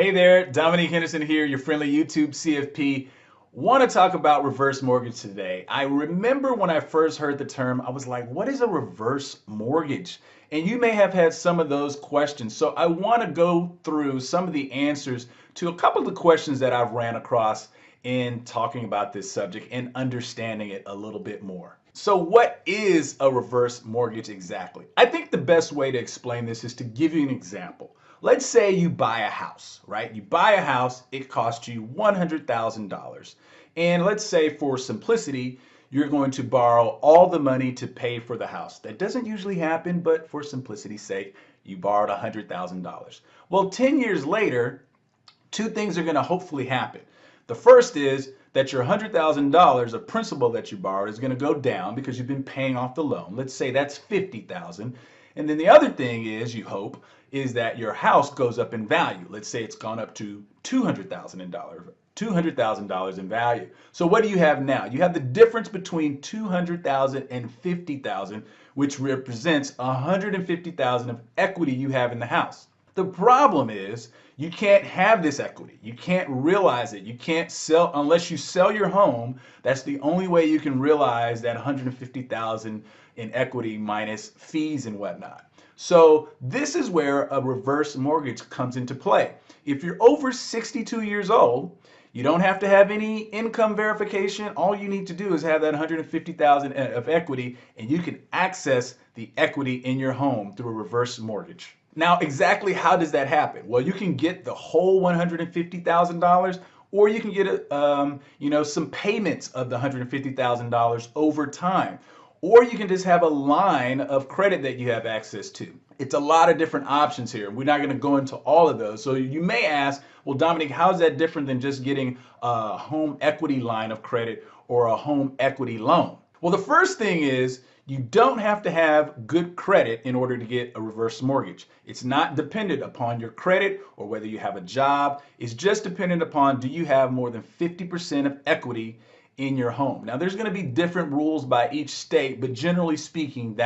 Hey there, Dominique Henderson here, your friendly YouTube CFP. Want to talk about reverse mortgage today. I remember when I first heard the term, I was like, what is a reverse mortgage? And you may have had some of those questions. So I want to go through some of the answers to a couple of the questions that I've ran across in talking about this subject and understanding it a little bit more. So what is a reverse mortgage exactly? I think the best way to explain this is to give you an example. Let's say you buy a house, right? You buy a house, it costs you $100,000. And let's say for simplicity, you're going to borrow all the money to pay for the house. That doesn't usually happen, but for simplicity's sake, you borrowed $100,000. Well, 10 years later, two things are going to hopefully happen. The first is that your $100,000 of principal that you borrowed is going to go down because you've been paying off the loan. Let's say that's $50,000. And then the other thing is, you hope, is that your house goes up in value. Let's say it's gone up to $200,000 in value. So what do you have now? You have the difference between 200,000 and 50,000, which represents 150,000 of equity you have in the house. The problem is you can't have this equity. You can't realize it. You can't sell unless you sell your home. That's the only way you can realize that 150,000 in equity minus fees and whatnot. So this is where a reverse mortgage comes into play. If you're over 62 years old, you don't have to have any income verification. All you need to do is have that 150,000 of equity, and you can access the equity in your home through a reverse mortgage. Now, exactly how does that happen? Well, you can get the whole $150,000, or you can get some payments of the $150,000 over time, or you can just have a line of credit that you have access to. It's a lot of different options here. We're not going to go into all of those. So you may ask, well, Dominic, how is that different than just getting a home equity line of credit or a home equity loan? Well, the first thing is you don't have to have good credit in order to get a reverse mortgage. It's not dependent upon your credit or whether you have a job. It's just dependent upon, do you have more than 50% of equity in your home? Now, there's going to be different rules by each state, but generally speaking,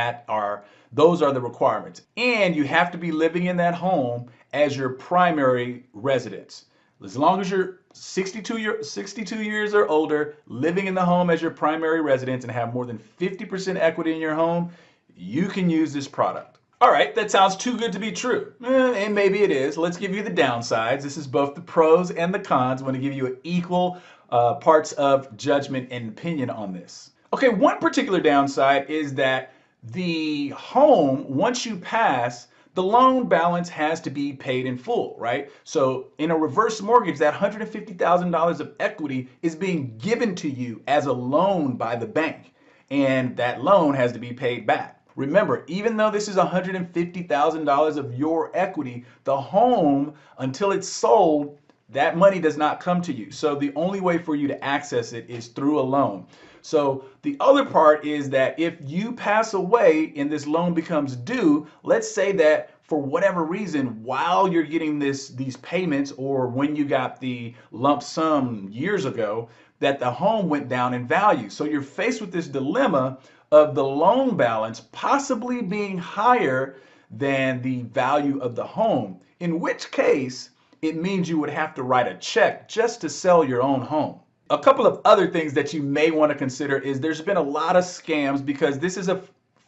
those are the requirements. And you have to be living in that home as your primary residence. As long as you're 62 years or older, living in the home as your primary residence and have more than 50% equity in your home, you can use this product. All right, that sounds too good to be true. And maybe it is. Let's give you the downsides. This is both the pros and the cons. I want to give you equal parts of judgment and opinion on this. Okay, one particular downside is that the home, once you pass, the loan balance has to be paid in full, right? So in a reverse mortgage, that $150,000 of equity is being given to you as a loan by the bank, and that loan has to be paid back. Remember, even though this is $150,000 of your equity, the home, until it's sold, that money does not come to you. So the only way for you to access it is through a loan. So the other part is that if you pass away and this loan becomes due, let's say that for whatever reason, while you're getting these payments, or when you got the lump sum years ago, that the home went down in value. So you're faced with this dilemma of the loan balance possibly being higher than the value of the home, in which case it means you would have to write a check just to sell your own home. A couple of other things that you may want to consider is there's been a lot of scams because this is a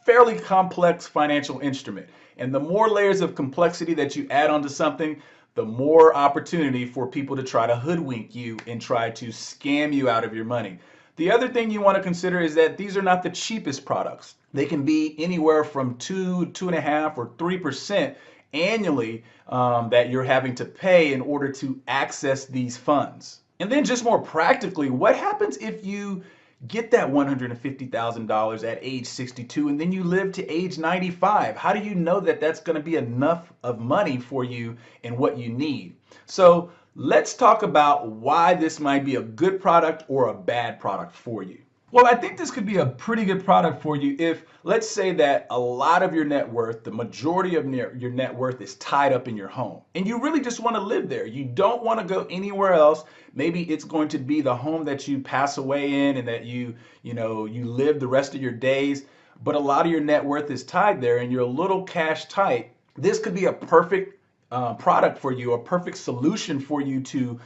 fairly complex financial instrument. And the more layers of complexity that you add onto something, the more opportunity for people to try to hoodwink you and try to scam you out of your money. The other thing you want to consider is that these are not the cheapest products. They can be anywhere from 2.5%, or 3% annually that you're having to pay in order to access these funds. And then just more practically, what happens if you get that $150,000 at age 62 and then you live to age 95? How do you know that that's going to be enough of money for you and what you need? So let's talk about why this might be a good product or a bad product for you. Well, I think this could be a pretty good product for you if, let's say that a lot of your net worth, the majority of your net worth is tied up in your home, and you really just want to live there. You don't want to go anywhere else. Maybe it's going to be the home that you pass away in and that you live the rest of your days, but a lot of your net worth is tied there and you're a little cash tight. This could be a perfect product for you, a perfect solution for you to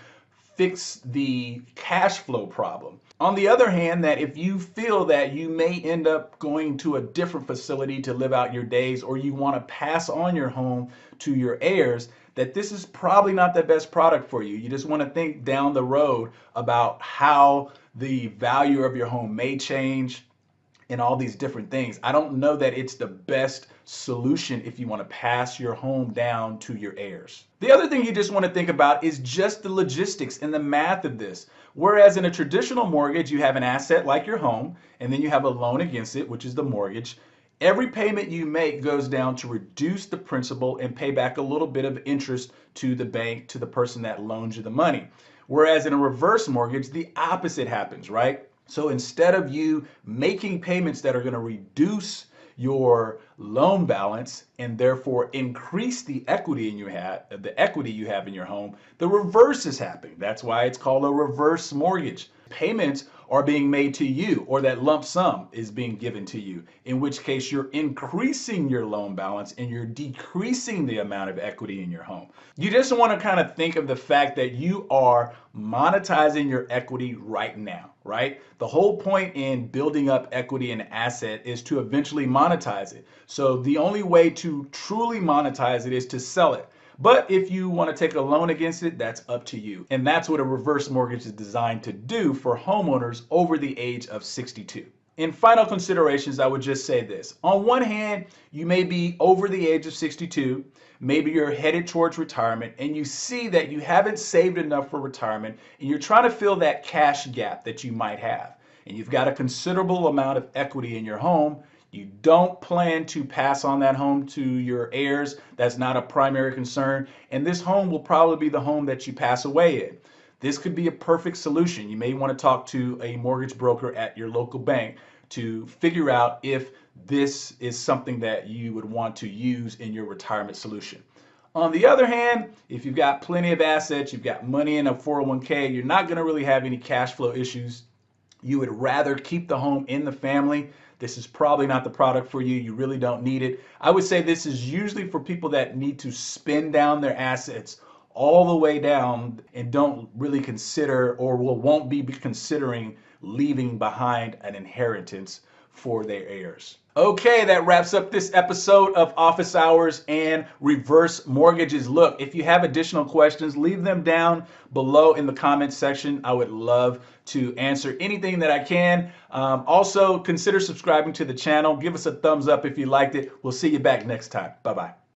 fix the cash flow problem. On the other hand, that if you feel that you may end up going to a different facility to live out your days, or you want to pass on your home to your heirs, that this is probably not the best product for you. You just want to think down the road about how the value of your home may change and all these different things. I don't know that it's the best solution if you want to pass your home down to your heirs. The other thing you just want to think about is just the logistics and the math of this. Whereas in a traditional mortgage, you have an asset like your home, and then you have a loan against it, which is the mortgage. Every payment you make goes down to reduce the principal and pay back a little bit of interest to the bank, to the person that loans you the money. Whereas in a reverse mortgage, the opposite happens, right? So instead of you making payments that are going to reduce your loan balance and therefore increase the equity you have in your home, the reverse is happening. That's why it's called a reverse mortgage. Payments are being made to you, or that lump sum is being given to you, in which case you're increasing your loan balance and you're decreasing the amount of equity in your home. You just want to kind of think of the fact that you are monetizing your equity right now, right? The whole point in building up equity and asset is to eventually monetize it. So the only way to truly monetize it is to sell it. But if you want to take a loan against it, that's up to you. And that's what a reverse mortgage is designed to do for homeowners over the age of 62. In final considerations, I would just say this. On one hand, you may be over the age of 62, maybe you're headed towards retirement, and you see that you haven't saved enough for retirement, and you're trying to fill that cash gap that you might have. And you've got a considerable amount of equity in your home. You don't plan to pass on that home to your heirs. That's not a primary concern. And this home will probably be the home that you pass away in. This could be a perfect solution. You may want to talk to a mortgage broker at your local bank to figure out if this is something that you would want to use in your retirement solution. On the other hand, if you've got plenty of assets, you've got money in a 401k, you're not going to really have any cash flow issues. You would rather keep the home in the family. This is probably not the product for you. You really don't need it. I would say this is usually for people that need to spend down their assets all the way down and don't really consider or won't be considering leaving behind an inheritance for their heirs. Okay, that wraps up this episode of Office Hours and Reverse Mortgages. Look, if you have additional questions, leave them down below in the comments section. I would love to answer anything that I can. Also, consider subscribing to the channel. Give us a thumbs up if you liked it. We'll see you back next time. Bye-bye.